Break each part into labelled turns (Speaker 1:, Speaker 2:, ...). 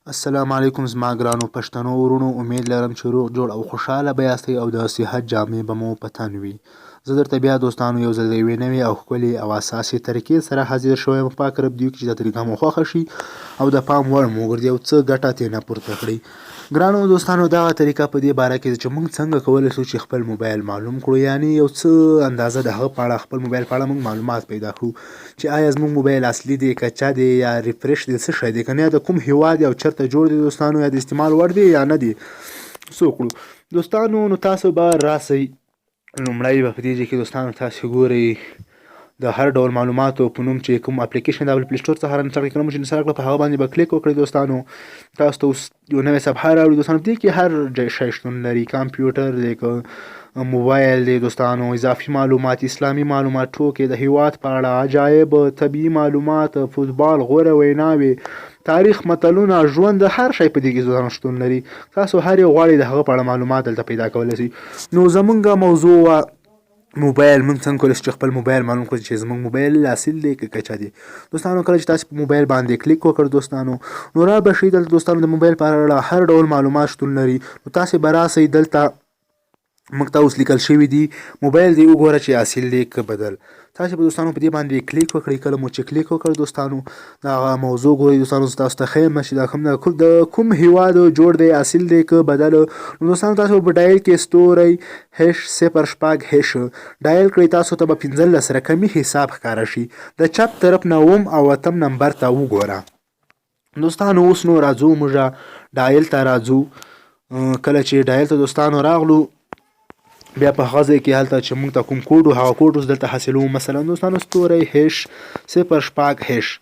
Speaker 1: السلام علیکم زما ګرانو پښتنو ورونو، امید لرم چې روغ جوړ او خوشحاله به یاستئ او د صحت جامې به مو په تن وي. زه درته بیا دوستانو یو ځل د یوې نوې او ښکلې او اساسي طریقې سره حاضر شوی یم. پاک رب دې وکړي چې دا طریقه مو خوښه شي او د پام وړ مو وګرځي او څه ګټه ترېنه پورته کړئ. ګرانو دوستانو، دغه طریقه په دې باره کې چې موږ څنګه کولی شو چې خپل موبایل معلوم کړو، یعنې یو څه اندازه د هغه په اړه، خپل موبایل په اړه موږ معلومات پیدا کړو چې آیا زموږ موبایل اصلي دی، کچا دی، یا ریفرش دی، څه شی دی، که نه د کوم هیواد او چېرته جوړ دی دوستانو، یا د استعمال وړ دی یا نه دی. څه وکړو دوستانو؟ نو تاسو به راسئ، لومړی به په دې ځای کې دوستانو تاسو ګورئ د هر ډول معلوماتو په نوم چې کوم اپلیکیشن د پلی سټور څخه رانسټال کړئ، چې انسټال کړه په هغه باندې به کلیک وکړئ دوستانو. تاسو ته اوس یو نوې صفحه راوړي دوستانو. دې کې هر شی شتون لري، کمپیوټر دی، که موبایل دی دوستانو، اضافي معلومات، اسلامي معلومات، ټوکې د هیواد په اړه، عجایب، طبیعي معلومات، فوتبال، غوره ویناوې، تاریخ، متلونه، ژوند، هر شی په دې کې دوستانو شتون لري. تاسو هر یو غواړئ د هغه په اړه معلومات دلته پیدا کولی شئ. نو زمونږ موضوع وه موبایل. موږ څنګه کولی شو چې خپل موبایل معلوم کړو چې زموږ موبایل اصل دی که کچا دی. دوستانو کله چې تاسو په موبایل باندې کلیک وکړ دوستانو، نو را به شئ دلته دوستانو د موبایل په اړه هر ډول معلومات شتون لري. نو تاسې به راسئ دلته، موږ ته اوس لیکل شوي دي موبایل دی وګوره چې اصل دی که بدل. تاسې به دوستانو په دې باندې کلیک وکړئ. کله مو چې کلیک وکړ دوستانو، دغه موضوع ګورئ دوستانو. تاسو ته ښیم چې دا د کوم هیواد جوړ دی، اصل دی که بدل. نو دوستانو تاسو په ډایل کې ستوری #0 ډایل کړئ. تاسو ته به 15 رقمي حساب ښکاره شي. د چپ طرف نه 7 او 8 نمبر ته وګوره دوستانو. اوس نو راځو موږ ډایل ته راځو. کله چې ډایل ته دوستانو راغلو، بیا په هغه ځای کې هلته چې موږ ته کوم کوډ و، هغه کوډ اوس دلته حاصلوو. مثلا دوستانو ستوری #0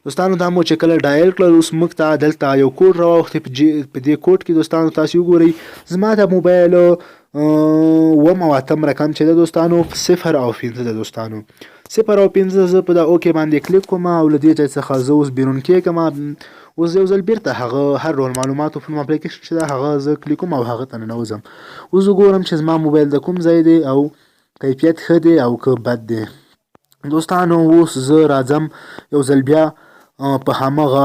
Speaker 1: دوستانو دا مو چې کله ډایل کړل، اوس موږ ته دلته یو کوډ راواوښتی. په دې کوډ کې دوستانو تاسو وګورئ زما د موبایل 7 او 8 رقم چې ده دوستانو 0 او 5 ده دوستانو. 0 او 5 زه په دا اوکې باندې کلیک کوم او له دې ځای څخه زه اوس بیرون کېږم. اوس یو ځل بیرته هغه هر ډول معلوماتو په نوم اپلیکیشن چې ده هغه زه کلیک کوم او هغه ته ننوځم. اوس وګورم چې زما موبایل د کوم ځای دی او کیفیت ښه دی او که بد دی. دوستانو اوس زه راځم یو ځل بیا په همغه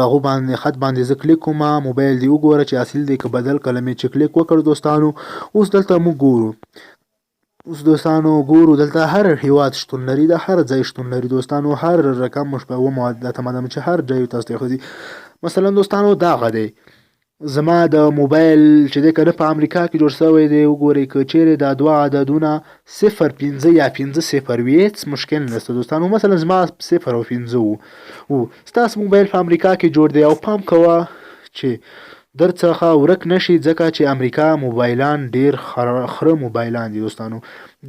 Speaker 1: هغو باندې خط باندې زه کلیک کوم. موبایل دی وګوره چې اصل دی که بدل. کله مې چې کلیک وکړ دوستانو، اوس دلته موږ ګورو. اوس دوستانو ګورو دلته هر هیواد شتون لري، د هر ځای شتون لري دوستانو. هر رقم مشبه مواد تمام چې هر ځای تاسو ته ښودي. مثلا دوستانو دغه دی زما د موبایل چې دی که نه په امریکا کې جوړ شوی دی. وګورئ که چیرې دا دوه عددونه 0 5 یا 5 0 وي، هېڅ مشکل نشته دوستانو. مثلا زما 0 او 5 و. ستاسو موبایل په امریکا کې جوړ دی او پام کوه چې در څخه ورک نشي، ځکه چې امریکا موبایلان ډیر خره موبایلان دي دوستانو.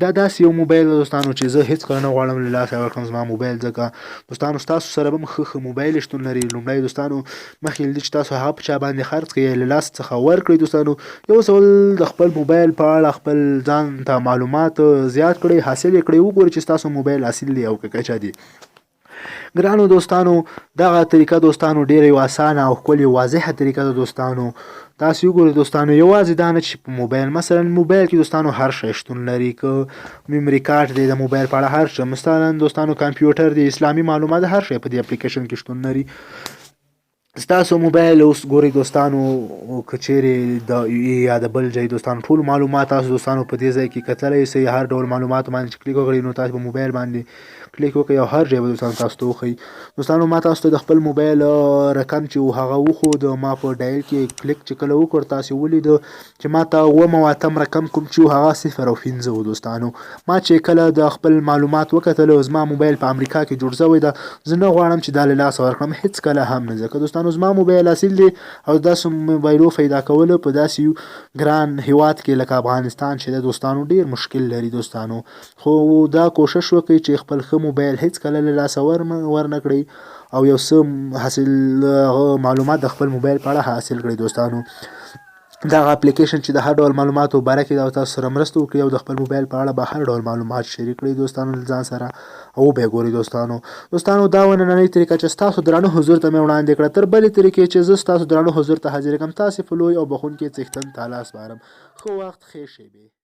Speaker 1: دا داسې یو موبایل ده دوستانو چې زه هېڅکله نه غواړم له لاسه ورکړم زما موبایل، ځکه دوستانو ستاسو سره به هم ښه موبایل شتون لري. لومړی دوستانو مخکې له دې چې تاسو هغه په چا باندې خرڅ کړئ، له لاس څخه ورکړئ دوستانو، یو ډول د خپل موبایل په اړه خپل ځان ته معلومات زیات کړئ، حاصل یې کړئ. وګورئ چې ستاسو موبایل اصل دی او که کچا دی. ګرانو دوستانو دغه طریقه دوستانو ډیره یو اسانه او ښکلې واضحه طریقه ده دوستانو. تاسو وګورئ دوستانو، یوازې دا نه چې په موبایل، مثلا موبایل کې دوستانو هر شی شتون لري، که میموري کارت دی د موبایل په اړه هر شی، مثلا دوستانو کمپیوټر دی، اسلامي معلومات، هر شی په دې اپلیکیشن کې شتون لري. ستاسو موبایل اوس ګورئ دوستانو، که چیرې د یا د بل ځای دوستانو ټول معلومات تاسو دوستانو په دې ځای کې کتلی شئ. هر ډول معلوماتو باندې چې کلیک وکړئ، نو تاسو په موبایل باندې کلیک وکړئ او هر ځای به دوستانو تاسو ته وښیي. دوستانو ما تاسو ته د خپل موبایل رقم چې و هغه وښود. ما په ډایل کې کلیک چې کله وکړ، تاسو ولیده چې ما ته 7 او 8 رقم کوم چې و هغه 0 او 5 و دوستانو. ما چې کله د خپل معلومات وکتل، زما موبایل په امریکا کې جوړ شوی ده. زه نه غواړم چې دا له لاسه ورکړم، هېڅکله هم نه، ځکه دوستانو زما موبایل اصل دی او داسې موبایلو پیدا کولو په داسې ګران هیواد کې لکه افغانستان چې ده دوستانو ډیر مشکل لري دوستانو. خو دا کوشش وکړئ چې خپل ښه موبایل هېڅکله له لاسه ورنه کړئ او یو څه حاصل معلومات د خپل موبایل په اړه حاصل کړئ دوستانو. دغه اپلیکیشن چې د هر ډول معلوماتو باره کې دا تاسو سره مرسته وکړي او د خپل موبایل په اړه به هر ډول معلومات شریک کړئ دوستانو له ځان سره او وبه یې ګورئ دوستانو. دا نننۍ طریقه چې ستاسو درانه حضور ته مې وړاندې کړه. تر بلې طریقې چې زه ستاسو درانه حضور ته حاضر کړم، تاسې په لوی او بخښونکي څښتن تعالی سپارم. ښه وخت، ښې شېبې.